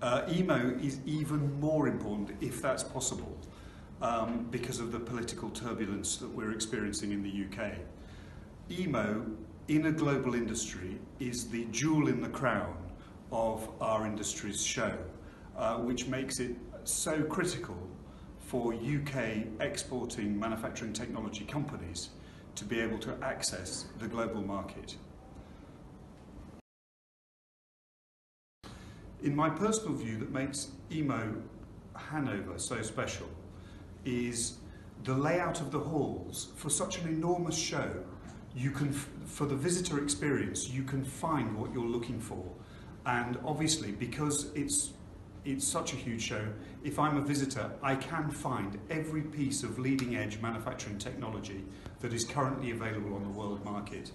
EMO is even more important, if that's possible, because of the political turbulence that we're experiencing in the UK. EMO, in a global industry, is the jewel in the crown of our industry's show, which makes it so critical for UK exporting manufacturing technology companies to be able to access the global market. In my personal view, that makes EMO Hannover so special is the layout of the halls. For such an enormous show, you can, for the visitor experience, you can find what you're looking for. And obviously, because it's such a huge show, if I'm a visitor, I can find every piece of leading edge manufacturing technology that is currently available on the world market.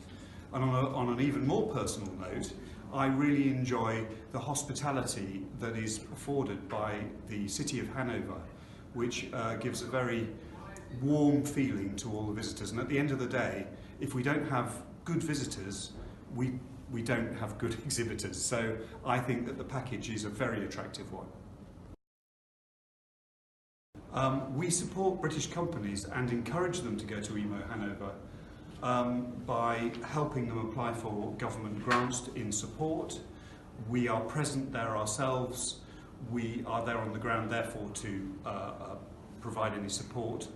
And on an even more personal note, I really enjoy the hospitality that is afforded by the city of Hanover, which gives a very warm feeling to all the visitors. And at the end of the day, if we don't have good visitors, we don't have good exhibitors. So I think that the package is a very attractive one. We support British companies and encourage them to go to EMO Hannover by helping them apply for government grants in support. We are present there ourselves. We are there on the ground, therefore, to provide any support